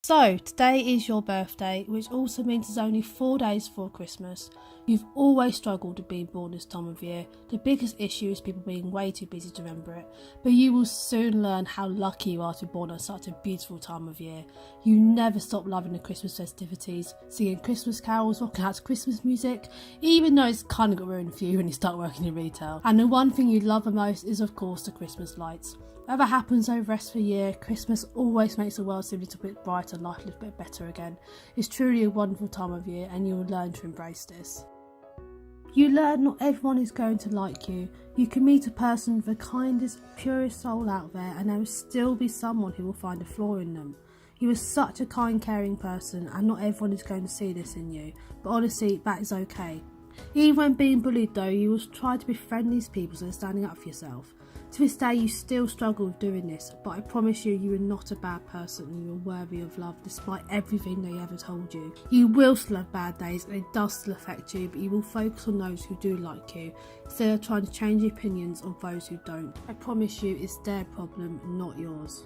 So, today is your birthday, which also means it's only 4 days before Christmas. You've always struggled with being born this time of year. The biggest issue is people being way too busy to remember it. But you will soon learn how lucky you are to be born at such a beautiful time of year. You never stop loving the Christmas festivities, singing Christmas carols, rocking out to Christmas music, even though it's kind of got ruined for you when you start working in retail. And the one thing you love the most is, of course, the Christmas lights. Whatever happens over the rest of the year, Christmas always makes the world seem a little bit brighter and life a little bit better again. It's truly a wonderful time of year and you will learn to embrace this. You learn not everyone is going to like you. You can meet a person with the kindest, purest soul out there and there will still be someone who will find a flaw in them. You are such a kind, caring person and not everyone is going to see this in you. But honestly, that is okay. Even when being bullied though, you will try to befriend these people so they're standing up for yourself. To this day you still struggle with doing this, but I promise you, you are not a bad person and you are worthy of love despite everything they ever told you. You will still have bad days and it does still affect you, but you will focus on those who do like you instead of trying to change the opinions of those who don't. I promise you, it's their problem, not yours.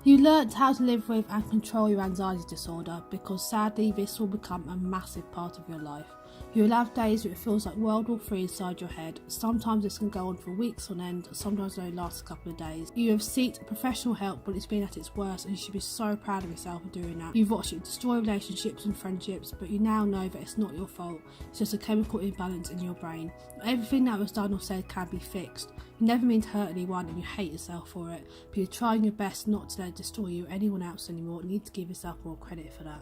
You learnt how to live with and control your anxiety disorder because sadly this will become a massive part of your life. You will have days where it feels like World War III inside your head. Sometimes this can go on for weeks on end, sometimes it only lasts a couple of days. You have sought professional help when it's been at its worst and you should be so proud of yourself for doing that. You've watched it destroy relationships and friendships, but you now know that it's not your fault. It's just a chemical imbalance in your brain. Everything that was done or said can be fixed. You never mean to hurt anyone and you hate yourself for it, but you're trying your best not to let it destroy you or anyone else anymore and you need to give yourself more credit for that.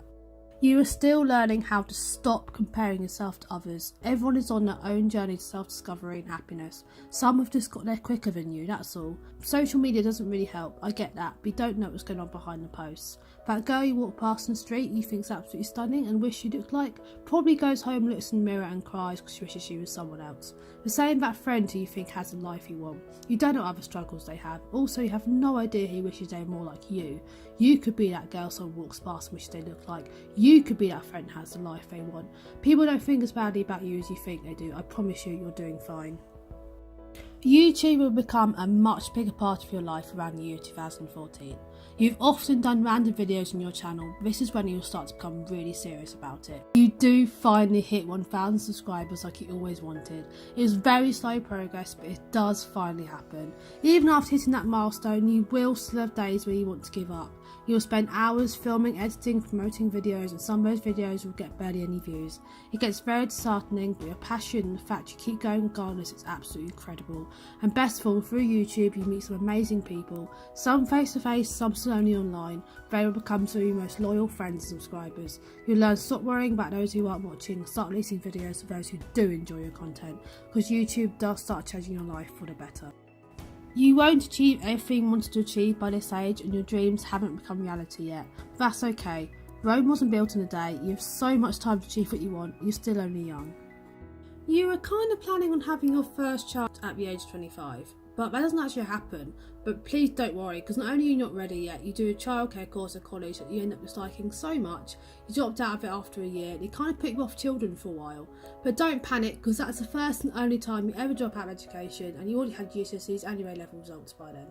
You are still learning how to stop comparing yourself to others. Everyone is on their own journey to self-discovery and happiness. Some have just got there quicker than you, that's all. Social media doesn't really help, I get that, but you don't know what's going on behind the posts. That girl you walk past in the street you think's absolutely stunning and wish you looked like, probably goes home, looks in the mirror and cries because she wishes she was someone else. The same that friend who you think has the life you want. You don't know what other struggles they have. Also, you have no idea who wishes they were more like you. You could be that girl someone walks past and wishes they looked like. You could be that friend who has the life they want. People don't think as badly about you as you think they do. I promise you, you're doing fine. YouTube will become a much bigger part of your life around the year 2014. You've often done random videos on your channel, but this is when you'll start to become really serious about it. You do finally hit 1,000 subscribers like you always wanted. It is very slow progress, but it does finally happen. Even after hitting that milestone, you will still have days where you want to give up. You'll spend hours filming, editing, promoting videos, and some of those videos will get barely any views. It gets very disheartening, but your passion and the fact you keep going regardless is absolutely incredible. And best of all, through YouTube you meet some amazing people, some face to face, some still only online. They will become some of your most loyal friends and subscribers. You'll learn to stop worrying about those who aren't watching and start releasing videos for those who do enjoy your content, because YouTube does start changing your life for the better. You won't achieve everything you wanted to achieve by this age and your dreams haven't become reality yet. But that's okay. Rome wasn't built in a day. You have so much time to achieve what you want. You're still only young. You were kind of planning on having your first child at the age of 25, but that doesn't actually happen. But please don't worry, because not only are you not ready yet, you do a childcare course at college that you end up disliking so much, you dropped out of it after a year, and it kind of put you off children for a while. But don't panic, because that's the first and only time you ever drop out of education, and you already had GCSEs and your A-level results by then.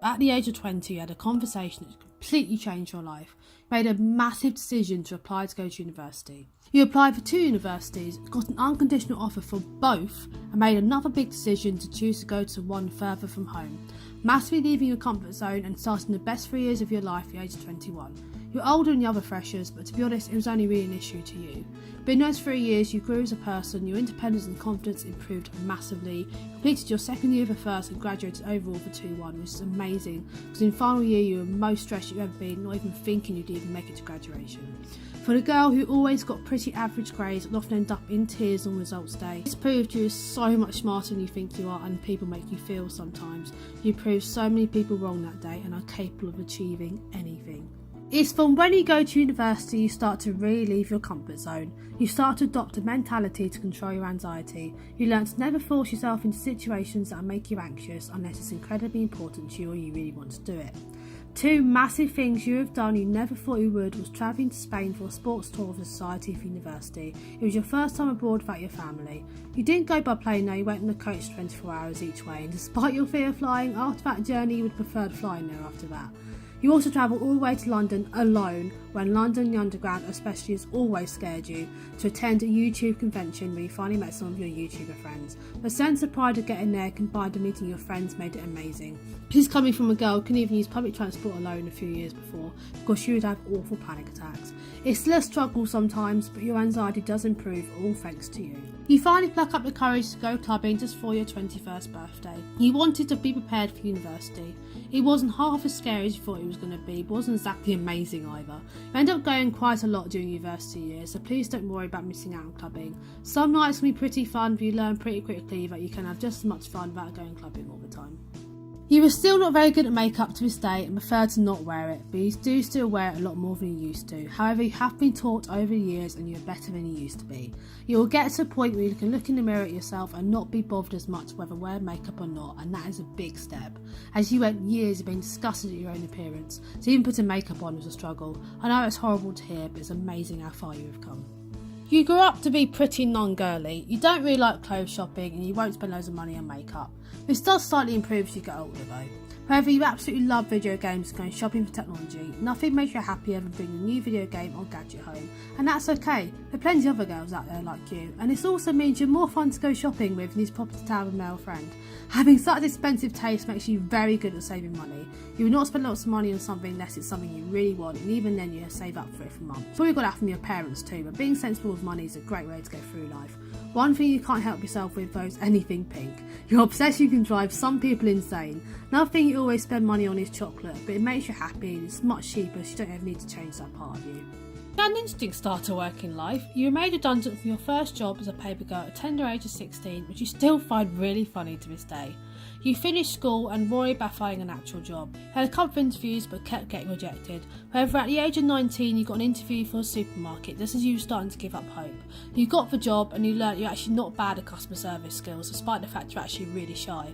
At the age of 20, you had a conversation that completely changed your life. You made a massive decision to apply to go to university. You applied for 2 universities, got an unconditional offer for both, and made another big decision to choose to go to one further from home, massively leaving your comfort zone and starting the best 3 years of your life at the age of 21. You're older than the other freshers, but to be honest, it was only really an issue to you. But in those 3 years, you grew as a person, your independence and confidence improved massively, completed your second year of the first and graduated overall for 2-1, which is amazing, because in final year you were the most stressed you've ever been, not even thinking you'd even make it to graduation. For the girl who always got pretty average grades and often end up in tears on results day, this proved you are so much smarter than you think you are and people make you feel sometimes. You proved so many people wrong that day and are capable of achieving anything. It's from when you go to university you start to really leave your comfort zone. You start to adopt a mentality to control your anxiety. You learn to never force yourself into situations that make you anxious unless it's incredibly important to you or you really want to do it. 2 massive things you have done you never thought you would was travelling to Spain for a sports tour of the Society for University. It was your first time abroad without your family. You didn't go by plane though, you went on the coach 24 hours each way, and despite your fear of flying, after that journey you would prefer flying there after that. You also travel all the way to London alone, when London Underground especially has always scared you, to attend a YouTube convention where you finally met some of your YouTuber friends. The sense of pride of getting there combined with meeting your friends made it amazing. This is coming from a girl who couldn't even use public transport alone a few years before because she would have awful panic attacks. It's still a struggle sometimes, but your anxiety does improve, all thanks to you. You finally pluck up the courage to go clubbing just for your 21st birthday. You wanted to be prepared for university. It wasn't half as scary as you thought it was going to be, but wasn't exactly amazing either. You end up going quite a lot during university years, so please don't worry about missing out on clubbing. Some nights can be pretty fun, but you learn pretty quickly that you can have just as much fun without going clubbing all the time. You were still not very good at makeup to this day and prefer to not wear it, but you do still wear it a lot more than you used to. However, you have been taught over the years and you're better than you used to be. You will get to a point where you can look in the mirror at yourself and not be bothered as much whether wear makeup or not, and that is a big step. As you went years of being disgusted at your own appearance, so even putting makeup on was a struggle. I know it's horrible to hear, but it's amazing how far you have come. You grew up to be pretty non-girly. You don't really like clothes shopping and you won't spend loads of money on makeup. This does slightly improve as you get older though. However, you absolutely love video games and going shopping for technology. Nothing makes you happier than bringing a new video game or gadget home, and that's okay. There are plenty of other girls out there like you, and this also means you're more fun to go shopping with than is proper to have a male friend. Having such expensive taste makes you very good at saving money. You will not spend lots of money on something unless it's something you really want, and even then you save up for it for months. Probably got that from your parents too, but being sensible with money is a great way to get through life. One thing you can't help yourself with though is anything pink. Your obsession can drive some people insane. Another thing you always spend money on is chocolate, but it makes you happy and it's much cheaper, so you don't ever need to change that part of you. You had an interesting start to work in life. You were made redundant from your first job as a paper girl at the tender age of 16, which you still find really funny to this day. You finished school and worried about finding an actual job. You had a couple of interviews but kept getting rejected. However, at the age of 19 you got an interview for a supermarket just as you were starting to give up hope. You got the job and you learnt you're actually not bad at customer service skills despite the fact you're actually really shy.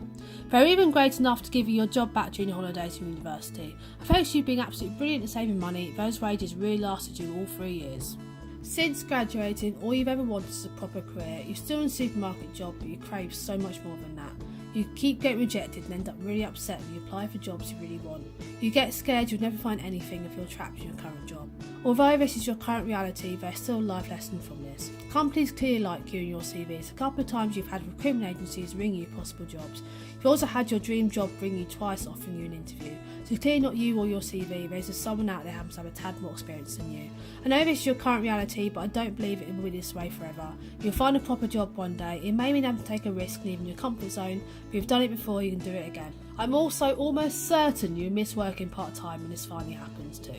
They're even great enough to give you your job back during your holidays from university. Thanks to you being absolutely brilliant at saving money, those wages really lasted you all 3 years. Since graduating, all you've ever wanted is a proper career. You're still in a supermarket job, but you crave so much more than that. You keep getting rejected and end up really upset when you apply for jobs you really want. You get scared you'll never find anything and feel trapped in your current job. Although this is your current reality, there's still a life lesson from this. Companies clearly like you and your CVs. A couple of times you've had recruitment agencies ring you possible jobs. You've also had your dream job ring you twice offering you an interview. So it's clearly not you or your CV, there's just someone out there who happens to have a tad more experience than you. I know this is your current reality, but I don't believe it will be this way forever. You'll find a proper job one day. It may mean having to take a risk leaving your comfort zone, but if you've done it before, you can do it again. I'm also almost certain you miss working part-time when this finally happens too.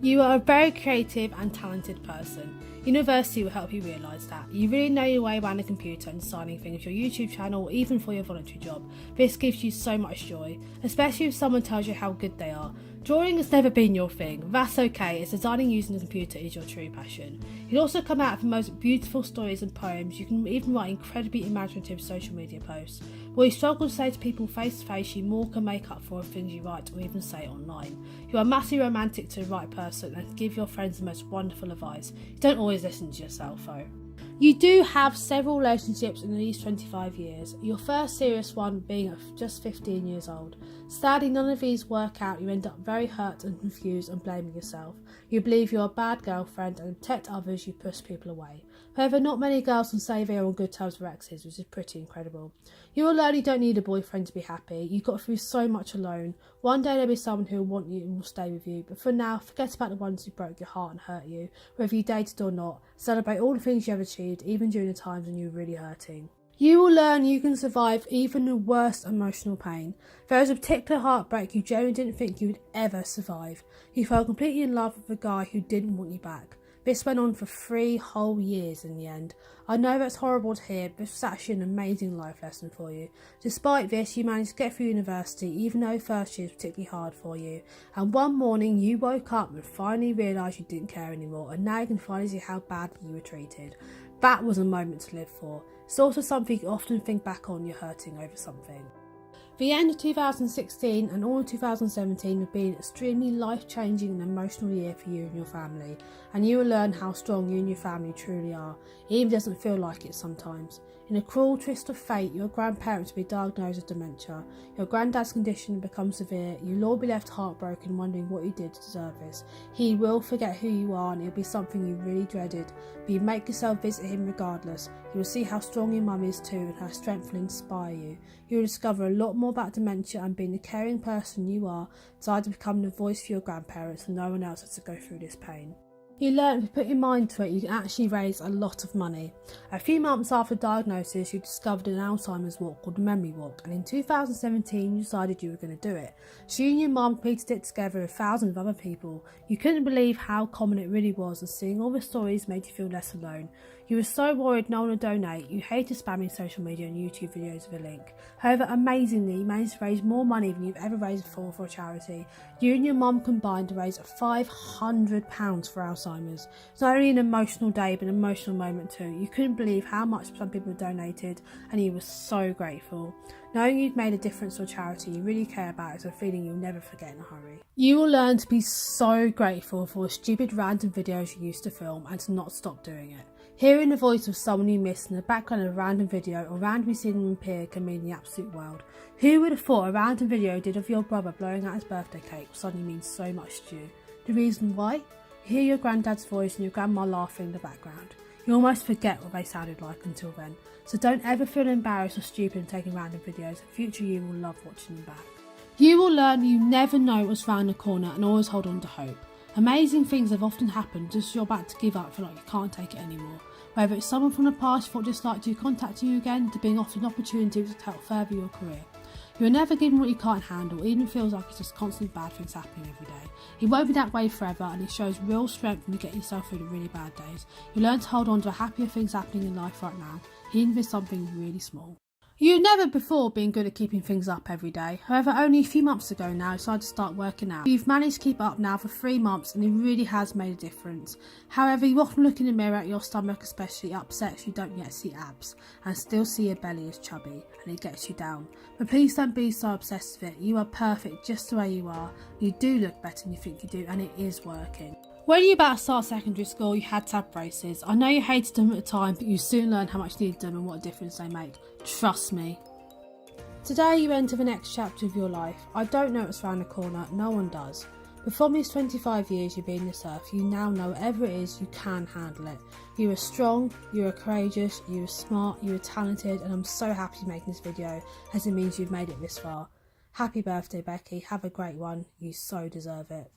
You are a very creative and talented person. University will help you realise that. You really know your way around a computer and designing things for your YouTube channel or even for your voluntary job. This gives you so much joy, especially if someone tells you how good they are. Drawing has never been your thing. That's okay, as designing using the computer is your true passion. You'll also come out with the most beautiful stories and poems. You can even write incredibly imaginative social media posts. Where you struggle to say to people face to face, you more can make up for the things you write or even say online. You are massively romantic to the right person and give your friends the most wonderful advice. You don't always listen to yourself though. You do have several relationships in at least 25 years, your first serious one being at just 15 years old. Sadly, none of these work out. You end up very hurt and confused and blaming yourself. You believe you're a bad girlfriend and to protect others you push people away. However, not many girls can say they're on good terms with exes, which is pretty incredible. You will learn you don't need a boyfriend to be happy. You got through so much alone. One day there'll be someone who will want you and will stay with you, but for now, forget about the ones who broke your heart and hurt you, whether you dated or not. Celebrate all the things you have achieved, even during the times when you were really hurting. You will learn you can survive even the worst emotional pain. There was a particular heartbreak you genuinely didn't think you would ever survive. You fell completely in love with a guy who didn't want you back. This went on for 3 whole years in the end. I know that's horrible to hear, but this was actually an amazing life lesson for you. Despite this, you managed to get through university, even though first year was particularly hard for you. And one morning, you woke up and finally realised you didn't care anymore, and now you can finally see how badly you were treated. That was a moment to live for. It's also something you often think back on you're hurting over something. The end of 2016 and all of 2017 have been an extremely life-changing and emotional year for you and your family, and you will learn how strong you and your family truly are, even if it doesn't feel like it sometimes. In a cruel twist of fate, your grandparents will be diagnosed with dementia. Your granddad's condition becomes severe. You'll all be left heartbroken, wondering what you did to deserve this. He will forget who you are, and it'll be something you really dreaded. But you make yourself visit him regardless. You will see how strong your mum is too, and her strength will inspire you. You will discover a lot more about dementia, and being the caring person you are, decide to become the voice for your grandparents, and no one else has to go through this pain. You learn if you put your mind to it, you can actually raise a lot of money. A few months after diagnosis, you discovered an Alzheimer's walk called the Memory Walk, and in 2017 you decided you were going to do it. So you and your mum completed it together with thousands of other people. You couldn't believe how common it really was, and seeing all the stories made you feel less alone. You were so worried no one would donate. You hated spamming social media and YouTube videos with a link. However, amazingly, you managed to raise more money than you've ever raised before for a charity. You and your mum combined to raise £500 for Alzheimer's. It's not only an emotional day, but an emotional moment too. You couldn't believe how much some people donated, and you were so grateful. Knowing you've made a difference to a charity you really care about is a feeling you'll never forget in a hurry. You will learn to be so grateful for the stupid random videos you used to film and to not stop doing it. Hearing the voice of someone you miss in the background of a random video or randomly seeing them appear can mean the absolute world. Who would have thought a random video you did of your brother blowing out his birthday cake suddenly means so much to you? The reason why? You hear your granddad's voice and your grandma laughing in the background. You almost forget what they sounded like until then. So don't ever feel embarrassed or stupid in taking random videos. In future you will love watching them back. You will learn you never know what's round the corner and always hold on to hope. Amazing things have often happened just as you're about to give up, feel like you can't take it anymore. Whether it's someone from the past you thought disliked you contacting you again, to being offered opportunities to help further your career. You are never given what you can't handle, even if it feels like it's just constantly bad things happening every day. It won't be that way forever, and it shows real strength when you get yourself through the really bad days. You learn to hold on to happier things happening in life right now, even if it's something really small. You've never before been good at keeping things up every day. However, only a few months ago now, you decided to start working out. You've managed to keep up now for 3 months, and it really has made a difference. However, you often look in the mirror at your stomach, especially upsets you don't yet see abs, and still see your belly as chubby, and it gets you down. But please don't be so obsessed with it. You are perfect just the way you are. You do look better than you think you do, and it is working. When you were about to start secondary school, you had to have braces. I know you hated them at the time, but you soon learned how much you needed them and what a difference they make. Trust me. Today you enter the next chapter of your life. I don't know what's around the corner, no one does. But from these 25 years you've been on this earth, you now know whatever it is, you can handle it. You are strong, you are courageous, you are smart, you are talented, and I'm so happy you're making this video, as it means you've made it this far. Happy birthday, Becky. Have a great one. You so deserve it.